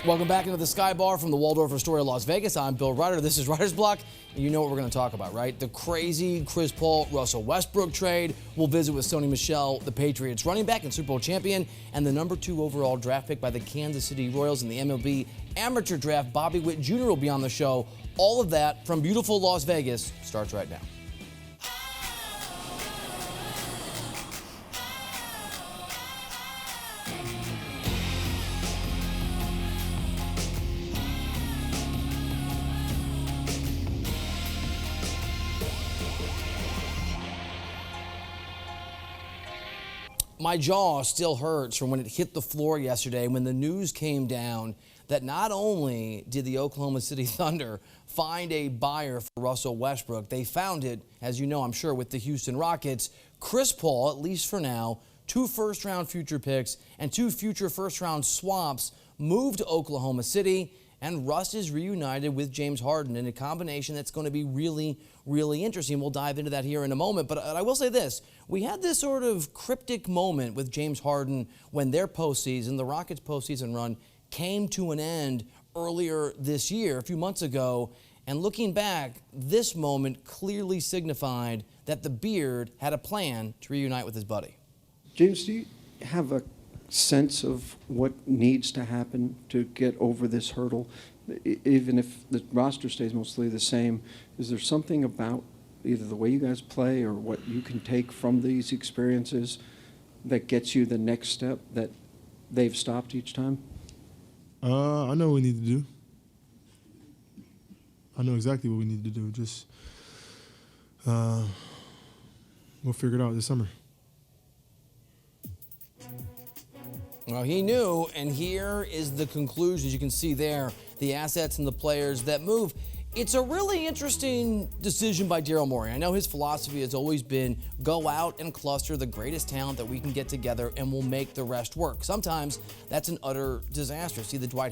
Welcome back into the Sky Bar from the Waldorf Astoria, Las Vegas. I'm Bill Reiter. This is Reiter's Block, and you know what we're going to talk about, right? The crazy Chris Paul, Russell Westbrook trade. We'll visit with Sony Michel, the Patriots running back and Super Bowl champion, and the #2 overall draft pick by the Kansas City Royals in the MLB amateur draft. Bobby Witt Jr. will be on the show. All of that from beautiful Las Vegas starts right now. My jaw still hurts from when it hit the floor yesterday when the news came down that not only did the Oklahoma City Thunder find a buyer for Russell Westbrook, they found it, as you know, I'm sure, with the Houston Rockets. Chris Paul, at least for now, 2 first-round future picks and 2 future first-round swaps moved to Oklahoma City, and Russ is reunited with James Harden in a combination that's going to be really, really interesting. We'll dive into that here in a moment. But I will say this. We had this sort of cryptic moment with James Harden when their postseason, the Rockets' postseason run, came to an end earlier this year, a few months ago. And looking back, this moment clearly signified that the Beard had a plan to reunite with his buddy. James, do you have a sense of what needs to happen to get over this hurdle? Even if the roster stays mostly the same, is there something about either the way you guys play or what you can take from these experiences that gets you the next step that they've stopped each time? I know what we need to do. I know exactly what we need to do. Just we'll figure it out this summer. Well, he knew, and here is the conclusion. You can see there the assets and the players that move. It's a really interesting decision by Daryl Morey. I know his philosophy has always been go out and cluster the greatest talent that we can get together and we'll make the rest work. Sometimes that's an utter disaster. See the Dwight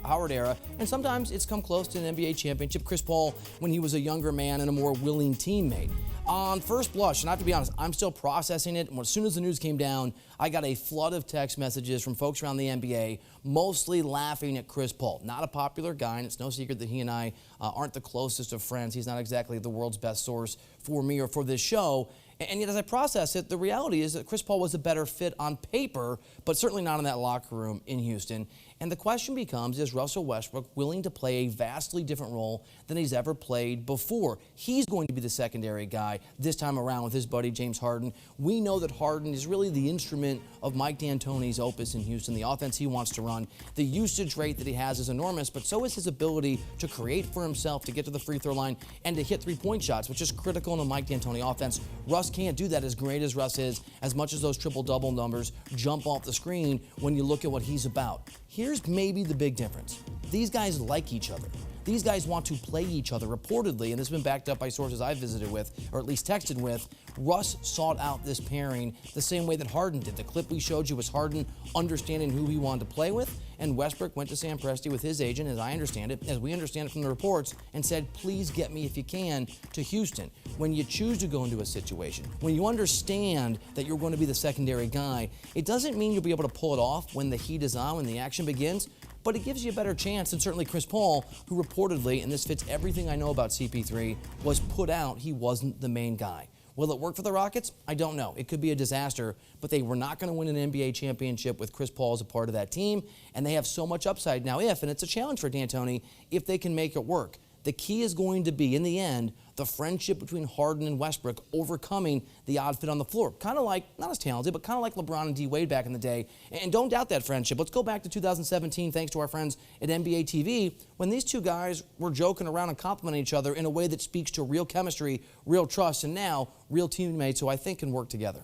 Howard era, and sometimes it's come close to an NBA championship. Chris Paul when he was a younger man and a more willing teammate. On first blush, and I have to be honest, I'm still processing it. As soon as the news came down, I got a flood of text messages from folks around the NBA, mostly laughing at Chris Paul. Not a popular guy, and it's no secret that he and I aren't the closest of friends. He's not exactly the world's best source for me or for this show. And yet, as I process it, the reality is that Chris Paul was a better fit on paper, but certainly not in that locker room in Houston. And the question becomes, is Russell Westbrook willing to play a vastly different role than he's ever played before? He's going to be the secondary guy this time around with his buddy James Harden. We know that Harden is really the instrument of Mike D'Antoni's opus in Houston, the offense he wants to run. The usage rate that he has is enormous, but so is his ability to create for himself, to get to the free throw line, and to hit three-point shots, which is critical in a Mike D'Antoni offense. Russ can't do that, as great as Russ is, as much as those triple-double numbers jump off the screen when you look at what he's about. Here's maybe the big difference. These guys like each other. These guys want to play each other, reportedly, and this has been backed up by sources I've visited with, or at least texted with. Russ sought out this pairing the same way that Harden did. The clip we showed you was Harden understanding who he wanted to play with, and Westbrook went to Sam Presti with his agent, as I understand it, as we understand it from the reports, and said, please get me, if you can, to Houston. When you choose to go into a situation, when you understand that you're going to be the secondary guy, it doesn't mean you'll be able to pull it off when the heat is on, when the action begins, but it gives you a better chance. And certainly Chris Paul, who reportedly, and this fits everything I know about CP3, was put out. He wasn't the main guy. Will it work for the Rockets? I don't know. It could be a disaster, but they were not going to win an NBA championship with Chris Paul as a part of that team, and they have so much upside now and it's a challenge for D'Antoni, if they can make it work. The key is going to be, in the end, the friendship between Harden and Westbrook overcoming the odd fit on the floor. Kind of like, not as talented, but kind of like LeBron and D. Wade back in the day. And don't doubt that friendship. Let's go back to 2017, thanks to our friends at NBA TV, when these two guys were joking around and complimenting each other in a way that speaks to real chemistry, real trust, and now real teammates who I think can work together.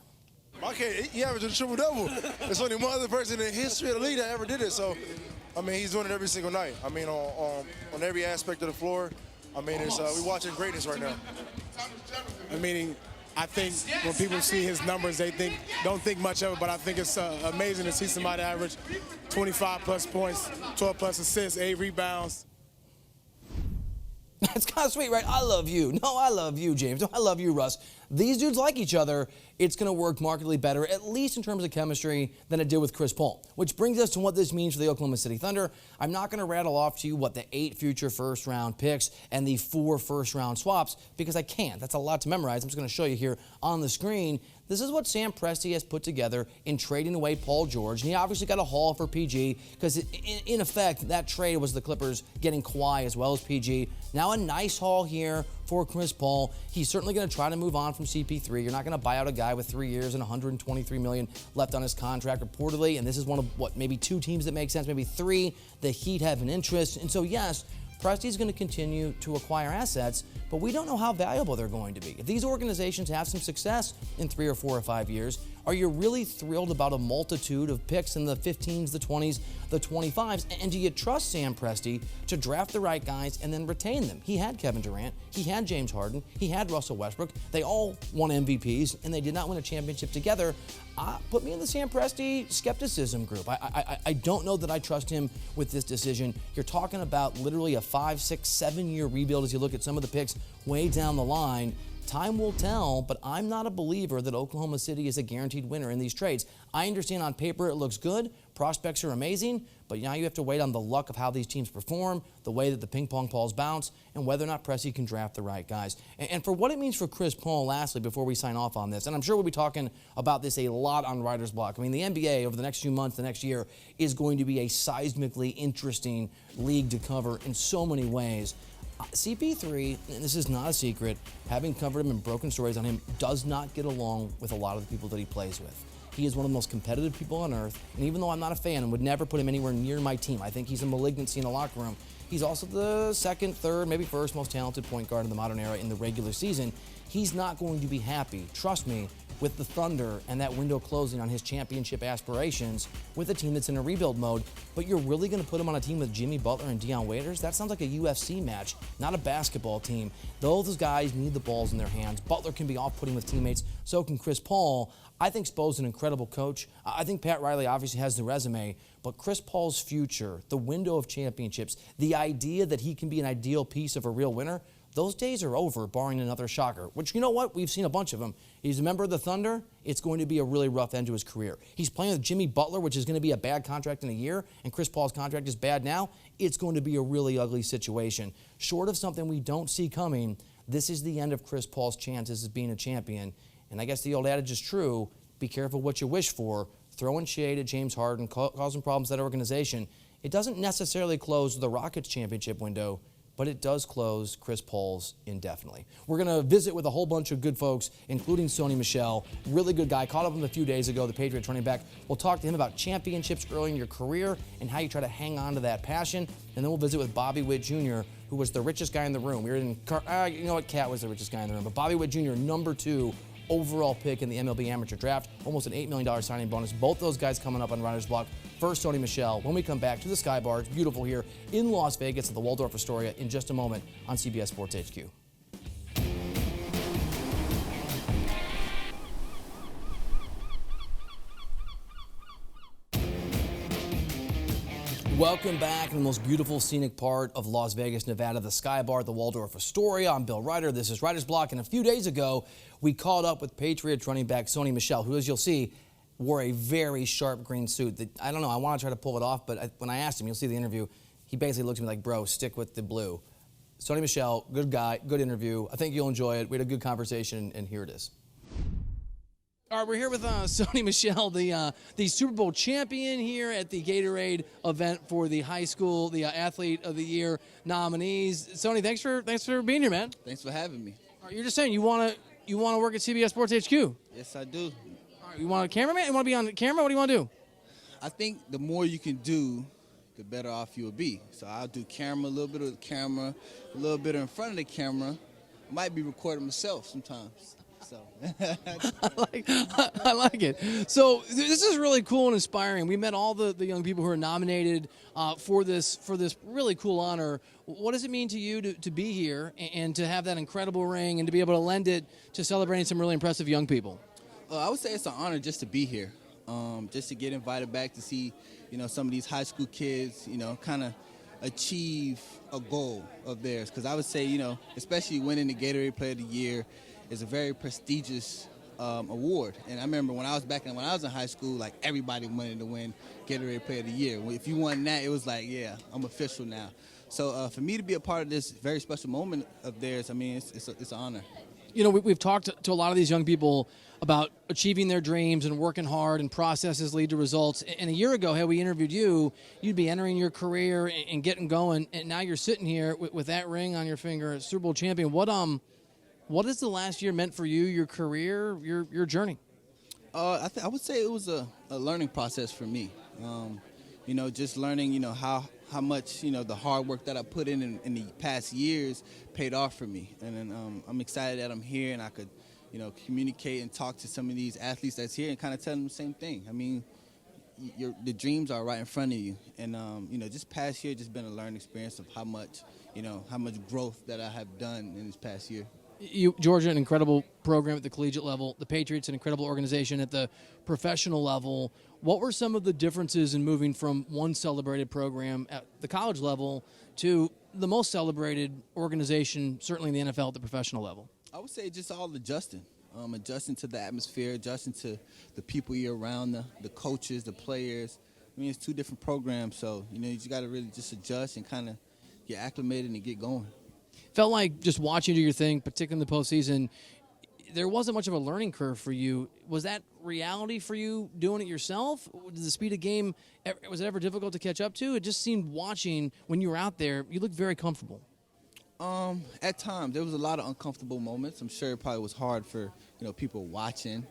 Okay, he averaged a triple-double. There's only one other person in the history of the league that ever did it. So, I mean, he's doing it every single night. I mean, on every aspect of the floor. I mean, we're watching greatness right now. I think when people see his numbers, they don't think much of it, but I think it's amazing to see somebody average 25-plus points, 12-plus assists, 8 rebounds. That's kind of sweet, right? I love you. No, I love you, James. No, I love you, Russ. these dudes like each other, it's going to work markedly better, at least in terms of chemistry, than it did with Chris Paul. Which brings us to what this means for the Oklahoma City Thunder. I'm not going to rattle off to you what the 8 future first-round picks and the 4 first-round swaps, because I can't. That's a lot to memorize. I'm just going to show you here on the screen. This is what Sam Presti has put together in trading away Paul George. And he obviously got a haul for PG because, in effect, that trade was the Clippers getting Kawhi as well as PG. Now a nice haul here for Chris Paul. He's certainly going to try to move on from CP3. You're not going to buy out a guy with 3 years and $123 million left on his contract reportedly. And this is one of, maybe 2 teams that make sense, maybe 3. The Heat have an interest. And so, yes, Presti's going to continue to acquire assets, but we don't know how valuable they're going to be. If these organizations have some success in 3 or 4 or 5 years, are you really thrilled about a multitude of picks in the 15s, the 20s, the 25s? And do you trust Sam Presti to draft the right guys and then retain them? He had Kevin Durant, he had James Harden, he had Russell Westbrook. They all won MVPs, and they did not win a championship together. Put me in the Sam Presti skepticism group. I don't know that I trust him with this decision. You're talking about literally a 5, 6, 7-year rebuild as you look at some of the picks way down the line. Time will tell, but I'm not a believer that Oklahoma City is a guaranteed winner in these trades. I understand on paper it looks good, prospects are amazing, but now you have to wait on the luck of how these teams perform, the way that the ping pong balls bounce, and whether or not Presti can draft the right guys. And for what it means for Chris Paul, lastly, before we sign off on this, and I'm sure we'll be talking about this a lot on Writer's Block. I mean, the NBA over the next few months, the next year, is going to be a seismically interesting league to cover in so many ways. CP3, and this is not a secret, having covered him and broken stories on him, does not get along with a lot of the people that he plays with. He is one of the most competitive people on earth, and even though I'm not a fan and would never put him anywhere near my team, I think he's a malignancy in the locker room, he's also the second, third, maybe first most talented point guard in the modern era in the regular season. He's not going to be happy, trust me, with the Thunder and that window closing on his championship aspirations with a team that's in a rebuild mode. But you're really going to put him on a team with Jimmy Butler and Deion Waiters? That sounds like a UFC match, not a basketball team. Those guys need the balls in their hands. Butler can be off-putting with teammates. So can Chris Paul. I think Spo's an incredible coach. I think Pat Riley obviously has the resume. But Chris Paul's future, the window of championships, the idea that he can be an ideal piece of a real winner, those days are over, barring another shocker, which, you know what? We've seen a bunch of them. He's a member of the Thunder. It's going to be a really rough end to his career. He's playing with Jimmy Butler, which is going to be a bad contract in a year, and Chris Paul's contract is bad now. It's going to be a really ugly situation. Short of something we don't see coming, this is the end of Chris Paul's chances as being a champion. And I guess the old adage is true, be careful what you wish for. Throwing shade at James Harden, causing problems to that organization, it doesn't necessarily close the Rockets championship window, but it does close Chris Paul's indefinitely. We're going to visit with a whole bunch of good folks, including Sony Michel, really good guy. Caught up with him a few days ago, the Patriots running back. We'll talk to him about championships early in your career and how you try to hang on to that passion. And then we'll visit with Bobby Witt Jr., who was the richest guy in the room. We were in, you know what, Cat was the richest guy in the room, but Bobby Witt Jr., number 2 overall pick in the MLB amateur draft, almost an $8 million signing bonus. Both those guys coming up on Writer's Block. First, Sony Michel. When we come back to the Sky Bar, it's beautiful here in Las Vegas at the Waldorf Astoria in just a moment on CBS Sports HQ. Welcome back in the most beautiful scenic part of Las Vegas, Nevada, the Sky Bar at the Waldorf Astoria. I'm Bill Reiter. This is Writer's Block. And a few days ago, we caught up with Patriots running back Sony Michel, who, as you'll see, wore a very sharp green suit that, I don't know, I want to try to pull it off, but when I asked him, you'll see the interview, he basically looked at me like, bro, stick with the blue. Sony Michel, good guy, good interview. I think you'll enjoy it. We had a good conversation, and here it is. All right, we're here with Sony Michel, the Super Bowl champion here at the Gatorade event for the high school, the Athlete of the Year nominees. Sony, thanks for being here, man. Thanks for having me. All right, you're just saying you want to work at CBS Sports HQ. Yes, I do. All right, you want a cameraman? You want to be on the camera? What do you want to do? I think the more you can do, the better off you will be. So I'll do camera, a little bit of the camera, a little bit in front of the camera. I might be recording myself sometimes. So I like it. So this is really cool and inspiring. We met all the young people who are nominated for this really cool honor. What does it mean to you to be here and to have that incredible ring and to be able to lend it to celebrating some really impressive young people? I would say it's an honor just to be here, just to get invited back to see, some of these high school kids, kind of achieve a goal of theirs. Because I would say, especially winning the Gatorade Player of the Year, is a very prestigious award. And I remember when I was in high school, like everybody wanted to win Gatorade Player of the Year. If you won that, it was like, yeah, I'm official now. So for me to be a part of this very special moment of theirs, I mean, it's an honor. You know, we've talked to a lot of these young people about achieving their dreams and working hard, and processes lead to results. And a year ago, had we interviewed you, you'd be entering your career and getting going. And now you're sitting here with that ring on your finger, Super Bowl champion. What has the last year meant for you, your career, your journey? I would say it was a learning process for me. You know, just learning, you know, how much, you know, the hard work that I put in the past years paid off for me. And then I'm excited that I'm here and I could, you know, communicate and talk to some of these athletes that's here and kind of tell them the same thing. I mean, the dreams are right in front of you. And, you know, just past year just been a learning experience of how much growth that I have done in this past year. Georgia, an incredible program at the collegiate level. The Patriots, an incredible organization at the professional level. What were some of the differences in moving from one celebrated program at the college level to the most celebrated organization, certainly in the NFL at the professional level? I would say just all adjusting. Adjusting to the atmosphere, adjusting to the people you're around, the coaches, the players. I mean, it's two different programs, so, you know, you just got to really just adjust and kind of get acclimated and get going. Felt like just watching you do your thing, particularly in the postseason, there wasn't much of a learning curve for you. Was that reality for you doing it yourself? Did the speed of game, was it ever difficult to catch up to? It just seemed watching when you were out there, you looked very comfortable. At times, there was a lot of uncomfortable moments. I'm sure it probably was hard for, you know, people watching.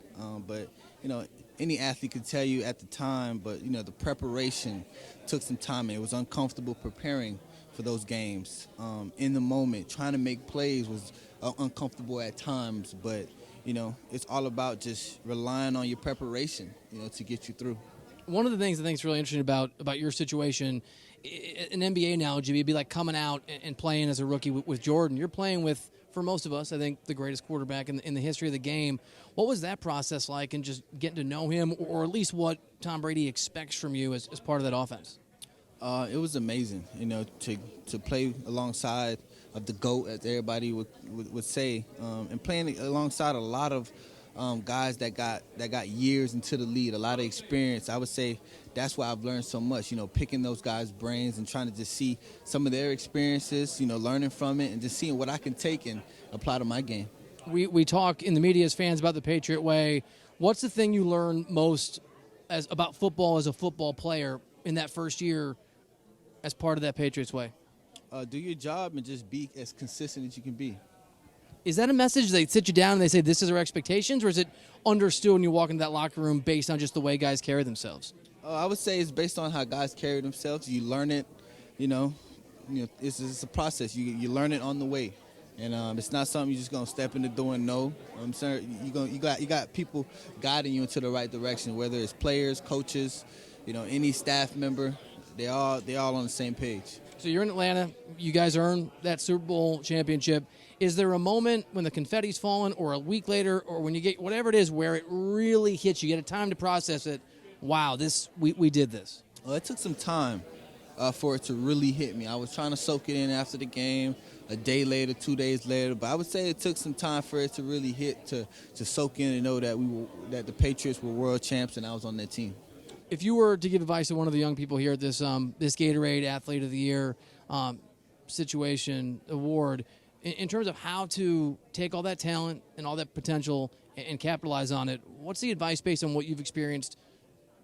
But, you know, any athlete could tell you at the time, but, you know, the preparation took some time, and it was uncomfortable preparing for those games. In the moment, trying to make plays was uncomfortable at times, but, you know, it's all about just relying on your preparation, you know, to get you through. One of the things I think is really interesting about your situation, an NBA analogy, would be like coming out and playing as a rookie with Jordan. You're playing with, for most of us, I think, the greatest quarterback in the history of the game. What was that process like, and just getting to know him, or at least what Tom Brady expects from you as part of that offense? It was amazing, you know, to play alongside of the GOAT, as everybody would say, and playing alongside a lot of guys that got years into the league, a lot of experience. I would say that's why I've learned so much, you know, picking those guys' brains and trying to just see some of their experiences, you know, learning from it and just seeing what I can take and apply to my game. We talk in the media as fans about the Patriot way. What's the thing you learn most about football as a football player in that first year as part of that Patriots way? Do your job and just be as consistent as you can be. Is that a message? They sit you down and they say, this is our expectations, or is it understood when you walk into that locker room based on just the way guys carry themselves? I would say it's based on how guys carry themselves. You learn it, you know it's a process. You learn it on the way. And it's not something you're just going to step in the door and know. I'm saying you got people guiding you into the right direction, whether it's players, coaches, you know, any staff member. They all on the same page. So you're in Atlanta. You guys earned that Super Bowl championship. Is there a moment when the confetti's fallen, or a week later, or when you get whatever it is, where it really hits you? You get a time to process it. Wow, we did this. Well, it took some time for it to really hit me. I was trying to soak it in after the game, a day later, 2 days later. But I would say it took some time for it to really hit, to soak in and know that the Patriots were world champs and I was on that team. If you were to give advice to one of the young people here at this Gatorade Athlete of the Year situation award, in terms of how to take all that talent and all that potential and capitalize on it, what's the advice based on what you've experienced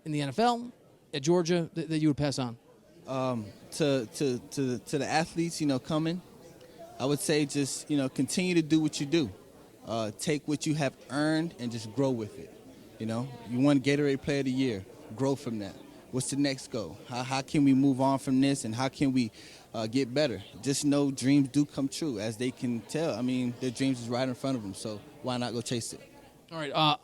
in the NFL, at Georgia, that you would pass on? To the athletes, you know, coming, I would say just, you know, continue to do what you do. Take what you have earned and just grow with it. You know, you won Gatorade Player of the Year. Grow from that. What's the next goal? How can we move on from this, and how can we get better? Just know dreams do come true, as they can tell. I mean, their dreams is right in front of them, so why not go chase it? All right.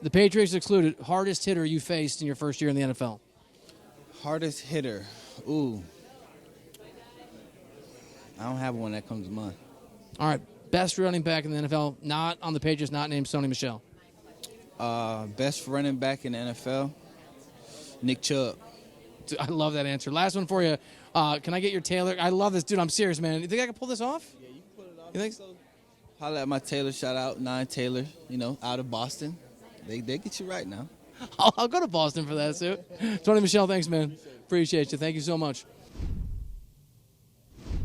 The Patriots excluded, hardest hitter you faced in your first year in the NFL? Hardest hitter? Ooh. I don't have one that comes to mind. All right. Best running back in the NFL, not on the Patriots, not named Sony Michel? Best running back in the NFL, Nick Chubb. I love that answer. Last one for you. Can I get your Taylor? I love this. Dude, I'm serious, man. You think I can pull this off? Yeah, you can pull it off. You think so? Holla at my tailor, shout out 9 Taylor, out of Boston. They get you right now. I'll go to Boston for that suit. Sony Michel, thanks, man. Appreciate you. Thank you so much.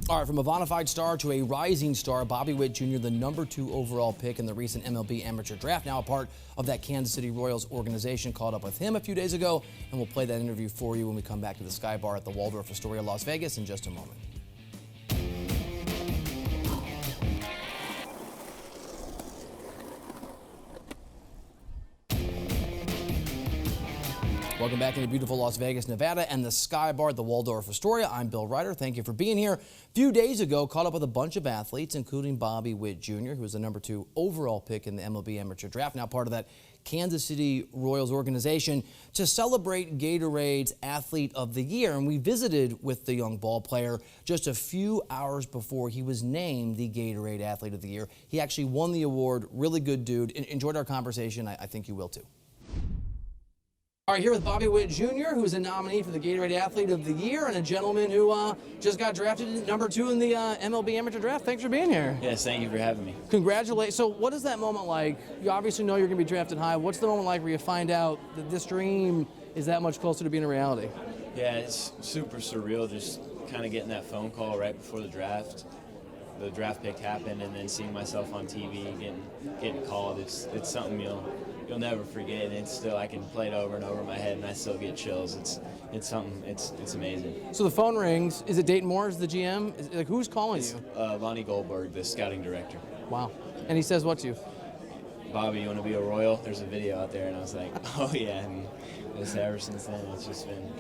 All right, from a bona fide star to a rising star, Bobby Witt Jr., the #2 overall pick in the recent MLB amateur draft, now a part of that Kansas City Royals organization. Caught up with him a few days ago, and we'll play that interview for you when we come back to the Sky Bar at the Waldorf Astoria, Las Vegas in just a moment. Welcome back into beautiful Las Vegas, Nevada, and the Sky Bar at the Waldorf Astoria. I'm Bill Reiter. Thank you for being here. A few days ago, caught up with a bunch of athletes, including Bobby Witt Jr., who was the #2 overall pick in the MLB amateur draft, now part of that Kansas City Royals organization, to celebrate Gatorade's Athlete of the Year. And we visited with the young ball player just a few hours before he was named the Gatorade Athlete of the Year. He actually won the award. Really good dude. Enjoyed our conversation. I think you will too. All right, here with Bobby Witt Jr., who's a nominee for the Gatorade Athlete of the Year, and a gentleman who just got drafted #2 in the MLB amateur draft. Thanks for being here. Yes, thank you for having me. Congratulations. So what is that moment like? You obviously know you're going to be drafted high. What's the moment like where you find out that this dream is that much closer to being a reality? Yeah, it's super surreal just kind of getting that phone call right before the draft. The draft pick happened, and then seeing myself on TV, getting called. It's something you'll never forget, and it's still, I can play it over and over in my head, and I still get chills. It's something. It's amazing. So the phone rings. Is it Dayton Moore, the GM? Who's calling you? Lonnie Goldberg, the scouting director. Wow. And he says what to you? Bobby, you want to be a Royal? There's a video out there, and I was like, oh yeah. And it's ever since then, it's just been.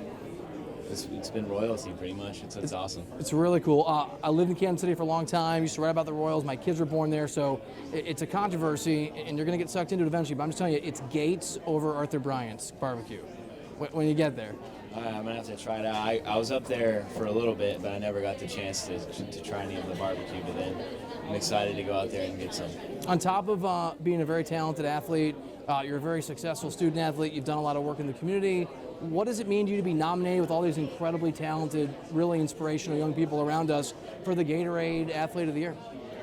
It's been royalty pretty much. It's awesome. It's really cool. I lived in Kansas City for a long time. Used to write about the Royals. My kids were born there, so it's a controversy, and you're going to get sucked into it eventually. But I'm just telling you, it's Gates over Arthur Bryant's barbecue when you get there. I'm gonna have to try it out. I was up there for a little bit, but I never got the chance to try any of the barbecue. But then I'm excited to go out there and get some. On top of being a very talented athlete, you're a very successful student athlete. You've done a lot of work in the community. What does it mean to you to be nominated with all these incredibly talented, really inspirational young people around us for the Gatorade Athlete of the Year?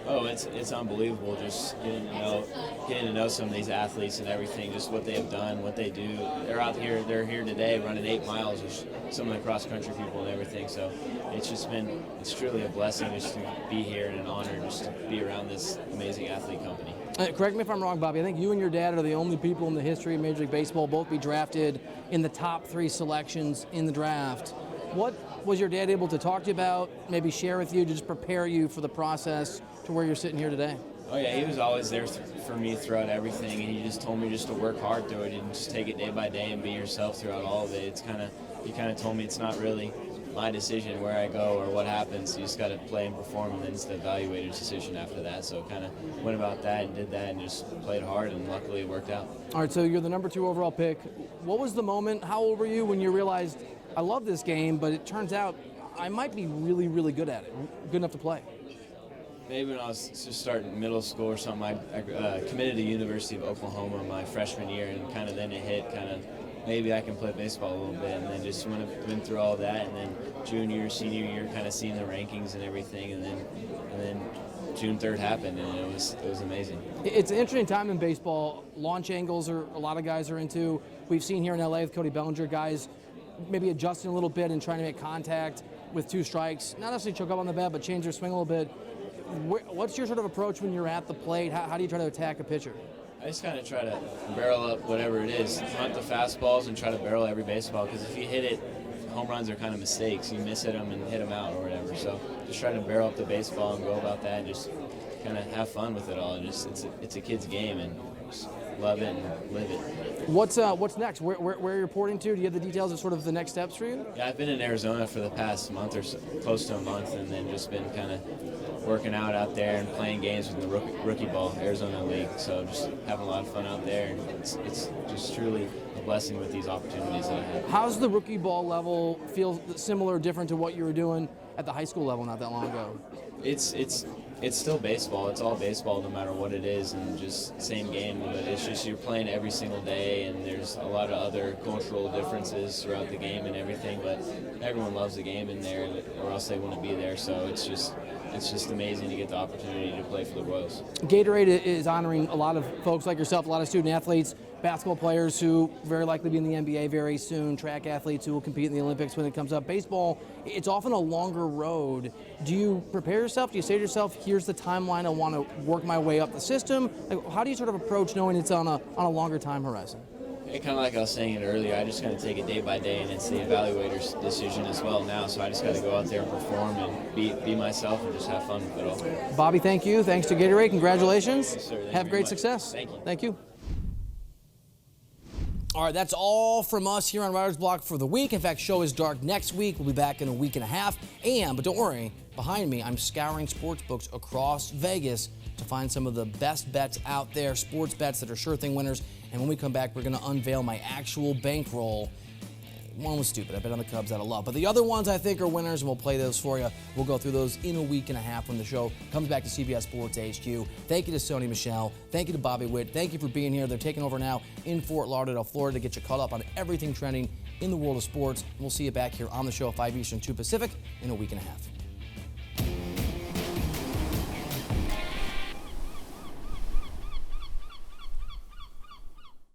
Oh, it's unbelievable just getting to know some of these athletes and everything, just what they have done, what they do. They're out here, they're here today running 8 miles with some of the cross-country people and everything. So it's truly a blessing just to be here and an honor just to be around this amazing athlete company. Correct me if I'm wrong, Bobby. I think you and your dad are the only people in the history of Major League Baseball both be drafted in the top 3 selections in the draft. What was your dad able to talk to you about, maybe share with you to just prepare you for the process to where you're sitting here today? Oh yeah, he was always there for me throughout everything, and he just told me just to work hard through it and just take it day by day and be yourself throughout all of it. He kind of told me it's not really my decision where I go or what happens. You just got to play and perform, and then it's the evaluator's decision after that. So kind of went about that and did that and just played hard, and luckily it worked out. All right, so you're the #2 overall pick. What was the moment, how old were you when you realized, I love this game, but it turns out I might be really, really good at it, good enough to play? Maybe when I was just starting middle school or something, I committed to University of Oklahoma my freshman year, and kind of then it hit maybe I can play baseball a little bit, and then just went through all that, and then junior, senior year, kind of seeing the rankings and everything, and then June 3rd happened, and it was amazing. It's an interesting time in baseball. Launch angles are a lot of guys are into. We've seen here in LA with Cody Bellinger, guys maybe adjusting a little bit and trying to make contact with 2 strikes, not necessarily choke up on the bat, but change their swing a little bit. What's your sort of approach when you're at the plate? How do you try to attack a pitcher? I just kind of try to barrel up whatever it is, hunt the fastballs and try to barrel every baseball, because if you hit it, home runs are kind of mistakes. You miss hit them and hit them out or whatever. So just try to barrel up the baseball and go about that and just kind of have fun with it all. And just it's a kid's game, and just love it and live it. What's next? Where are you reporting to? Do you have the details of sort of the next steps for you? Yeah, I've been in Arizona for the past month or so, close to a month, and then just been kind of working out there and playing games with the rookie ball, Arizona League. So just having a lot of fun out there, and it's just truly a blessing with these opportunities that I have. How's the rookie ball level feel similar or different to what you were doing at the high school level not that long ago? It's still baseball. It's all baseball no matter what it is, and just same game, but it's just you're playing every single day, and there's a lot of other cultural differences throughout the game and everything, but everyone loves the game in there, or else they wouldn't be there. So it's just it's just amazing to get the opportunity to play for the Royals. Gatorade is honoring a lot of folks like yourself, a lot of student athletes, basketball players who very likely be in the NBA very soon, track athletes who will compete in the Olympics when it comes up. Baseball, it's often a longer road. Do you prepare yourself? Do you say to yourself, here's the timeline, I want to work my way up the system? Like, how do you sort of approach knowing it's on a longer time horizon? Kind of like I was saying it earlier, I just got to take it day by day, and it's the evaluator's decision as well now. So I just got to go out there and perform and be myself and just have fun with it all. Bobby, thank you. Thanks to Gatorade. Congratulations. Yes, sir. Thank you have very great much. success. Thank you. Thank you. All right, that's all from us here on Writer's Block for the week. In fact, show is dark next week. We'll be back in a week and a half. But don't worry, behind me, I'm scouring sports books across Vegas to find some of the best bets out there, sports bets that are sure thing winners. And when we come back, we're going to unveil my actual bankroll. One was stupid. I bet on the Cubs out of love. But the other ones I think are winners, and we'll play those for you. We'll go through those in a week and a half when the show comes back to CBS Sports HQ. Thank you to Sony Michel. Thank you to Bobby Witt. Thank you for being here. They're taking over now in Fort Lauderdale, Florida, to get you caught up on everything trending in the world of sports. We'll see you back here on the show, 5 Eastern, 2 Pacific, in a week and a half.